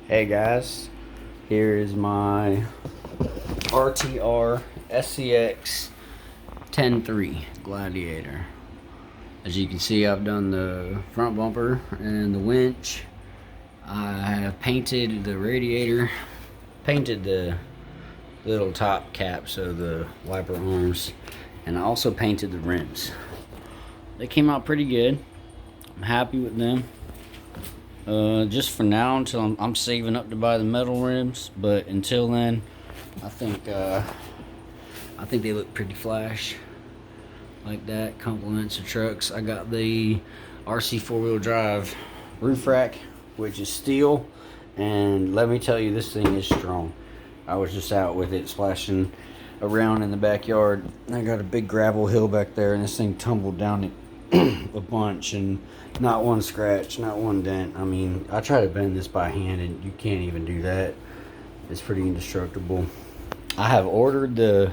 Hey guys, here is my RTR SCX 10.3 Gladiator. As you can see, I've done the front bumper and the winch. I have painted the radiator, painted the little top caps of the wiper arms, and I also painted the rims. They came out pretty good. I'm happy with them. Just for now, until I'm saving up to buy the metal rims, but until then, I think they look pretty flash like that. Compliments the trucks. I got the RC four-wheel drive roof rack, which is steel, and let me tell you, this thing is strong. I was just out with it splashing around in the backyard. I got a big gravel hill back there, and this thing tumbled down it a bunch, and not one scratch, not one dent. I mean, I try to bend this by hand and you can't even do that. It's pretty indestructible. I have ordered the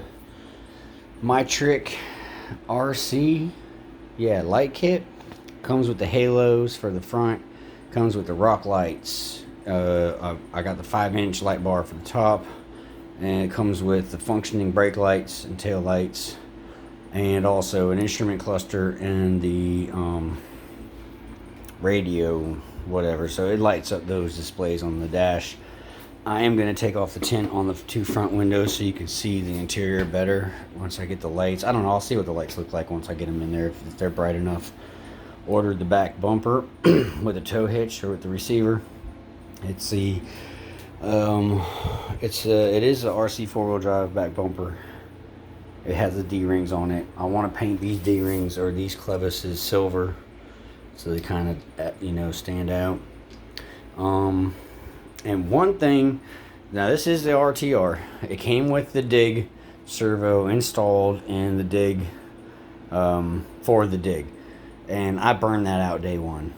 My Trick RC light kit. Comes with the halos for the front, comes with the rock lights. I got the 5-inch light bar for the top, and it comes with the functioning brake lights and tail lights, and also an instrument cluster and the radio whatever, so it lights up those displays on the dash. I am going to take off the tint on the two front windows so you can see the interior better once I get the lights. I don't know, I'll see what the lights look like once I get them in there, if they're bright enough. Ordered the back bumper with a tow hitch or with the receiver. It's the it is a RC four-wheel drive back bumper. It has the D-rings on it. I want to paint these D-rings or these clevises silver, so they kind of, stand out. And one thing, now this is the RTR. It came with the dig servo installed in the dig, for the dig. And I burned that out day one.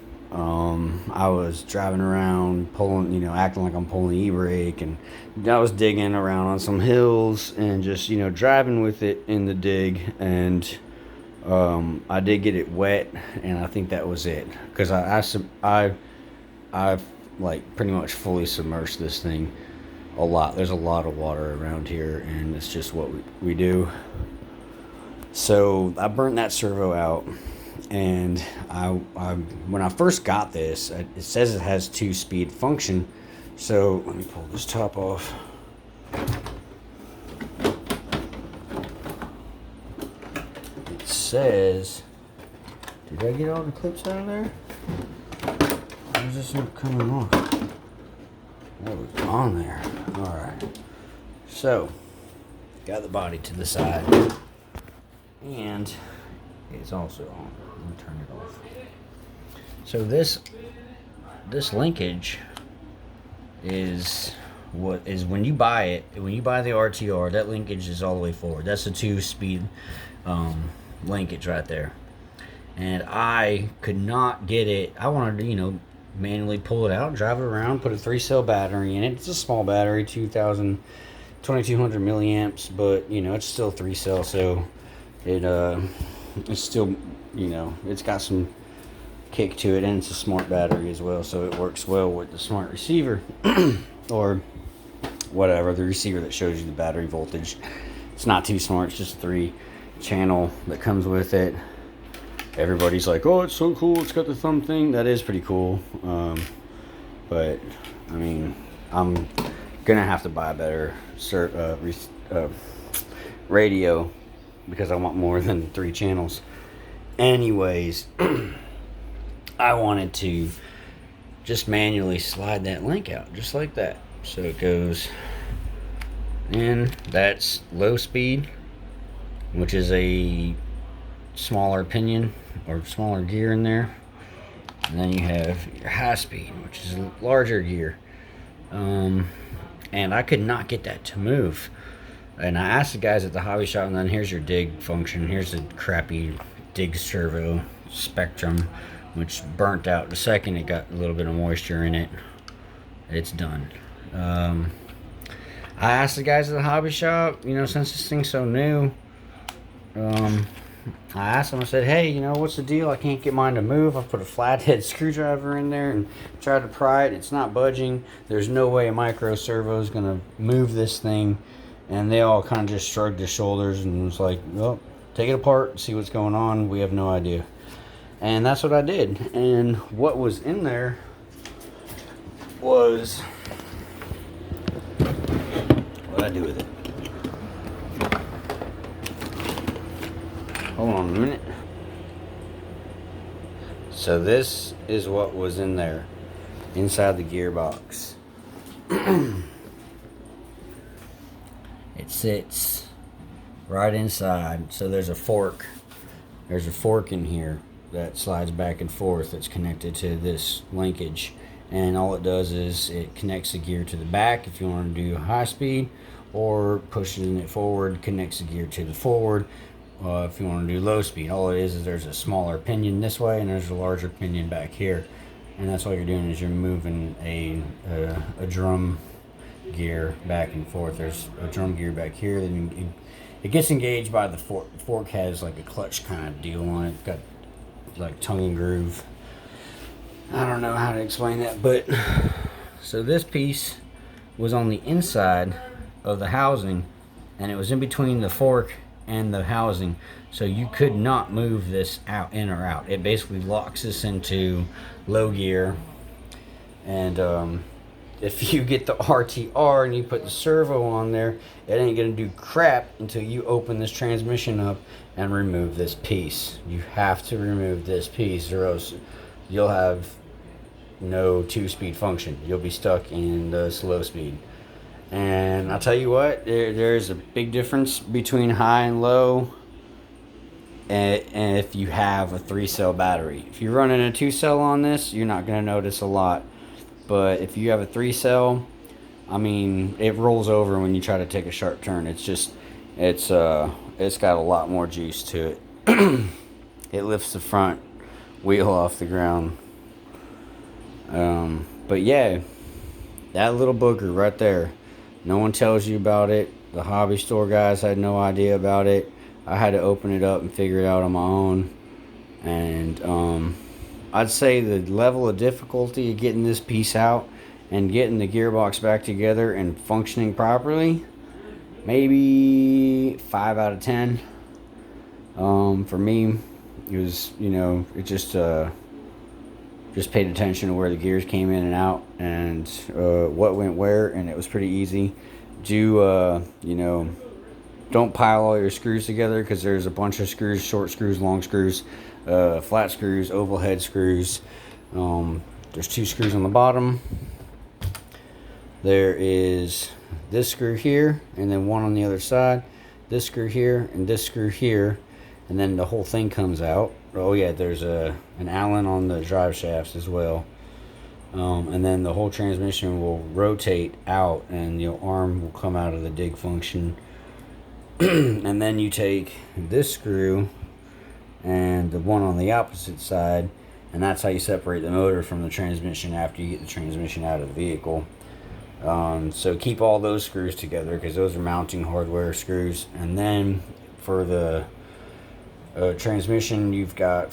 I was driving around, pulling, acting like I'm pulling the e-brake, and I was digging around on some hills and just, driving with it in the dig, and I did get it wet, and I think that was it, because I've like pretty much fully submerged this thing a lot. There's a lot of water around here, and it's just what we do. So I burnt that servo out. And I when I first got this, it says it has 2-speed function. So let me pull this top off. It says, did I get all the clips out of there? Why is this not coming off? That was on there. Alright. So, got the body to the side. And it's also on. Let me turn it off. So this linkage is what is when you buy it. When you buy the RTR, that linkage is all the way forward. That's a 2-speed linkage right there. And I could not get it. I wanted to, manually pull it out, drive it around, put a 3-cell battery in it. It's a small battery, 2200 milliamps, but it's still 3-cell, so it's still, it's got some kick to it, and it's a smart battery as well, so it works well with the smart receiver or whatever, the receiver that shows you the battery voltage. It's not too smart, it's just 3-channel that comes with it. Everybody's like, oh, it's so cool, it's got the thumb thing. That is pretty cool, but I mean, I'm gonna have to buy a better radio, because I want more than 3 channels. Anyways, I wanted to just manually slide that link out, just like that. So it goes in, that's low speed, which is a smaller pinion or smaller gear in there. And then you have your high speed, which is a larger gear. And I could not get that to move. And I asked the guys at the hobby shop, and then here's your dig function. Here's a crappy dig servo Spectrum, which burnt out the second it got a little bit of moisture in it. It's done. I asked the guys at the hobby shop, since this thing's so new, I asked him, I said, hey, what's the deal? I can't get mine to move. I put a flathead screwdriver in there and tried to pry it. It's not budging. There's no way a micro servo is going to move this thing. And they all kind of just shrugged their shoulders and was like, well, take it apart, see what's going on. We have no idea. And that's what I did. And what was in there was, what I do with it? Hold on a minute. So this is what was in there, inside the gearbox. It sits right inside. So there's a fork. There's a fork in here that slides back and forth that's connected to this linkage. And all it does is it connects the gear to the back if you want to do high speed, or pushing it forward connects the gear to the forward if you want to do low speed. All it is there's a smaller pinion this way and there's a larger pinion back here. And that's all you're doing is you're moving a drum gear back and forth. There's a drum gear back here, then it gets engaged by the fork. The fork has like a clutch kind of deal on it. It's got like tongue and groove. I don't know how to explain that, but so this piece was on the inside of the housing, and it was in between the fork and the housing, so you could not move this out, in or out. It basically locks this into low gear. And if you get the RTR and you put the servo on there, it ain't gonna do crap until you open this transmission up and remove this piece. You have to remove this piece, or else you'll have no 2-speed function. You'll be stuck in the slow speed. And I'll tell you what, there's a big difference between high and low, and if you have a 3-cell battery. If you're running a 2-cell on this, you're not gonna notice a lot. But if you have a 3-cell, I mean, it rolls over when you try to take a sharp turn. It's got a lot more juice to it. It lifts the front wheel off the ground. But yeah, that little booger right there, no one tells you about it. The hobby store guys had no idea about it. I had to open it up and figure it out on my own. And I'd say the level of difficulty of getting this piece out and getting the gearbox back together and functioning properly, maybe 5 out of 10. For me, it was, it just paid attention to where the gears came in and out, and what went where, and it was pretty easy. Don't pile all your screws together, because there's a bunch of screws, short screws, long screws, flat screws, oval head screws. There's 2 screws on the bottom. There is this screw here, and then one on the other side. This screw here, and this screw here, and then the whole thing comes out. Oh yeah, there's an Allen on the drive shafts as well. And then the whole transmission will rotate out, and your arm will come out of the dig function. And then you take this screw and the one on the opposite side, and that's how you separate the motor from the transmission after you get the transmission out of the vehicle. So keep all those screws together, because those are mounting hardware screws. And then for the transmission, you've got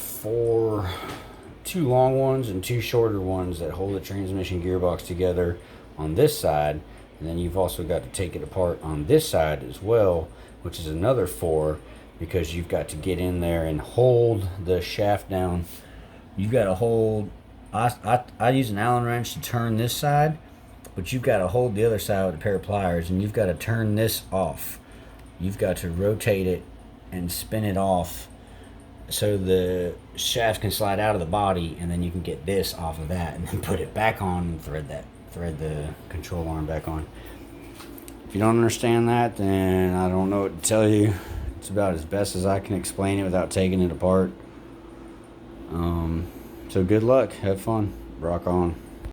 2 long ones and 2 shorter ones that hold the transmission gearbox together on this side. And then you've also got to take it apart on this side as well, which is another 4, because you've got to get in there and hold the shaft down. You've got to hold, I use an Allen wrench to turn this side, but you've got to hold the other side with a pair of pliers, and you've got to turn this off. You've got to rotate it and spin it off so the shaft can slide out of the body, and then you can get this off of that and then put it back on and thread the control arm back on. If you don't understand that, then I don't know what to tell you. It's about as best as I can explain it without taking it apart. So good luck, have fun, rock on.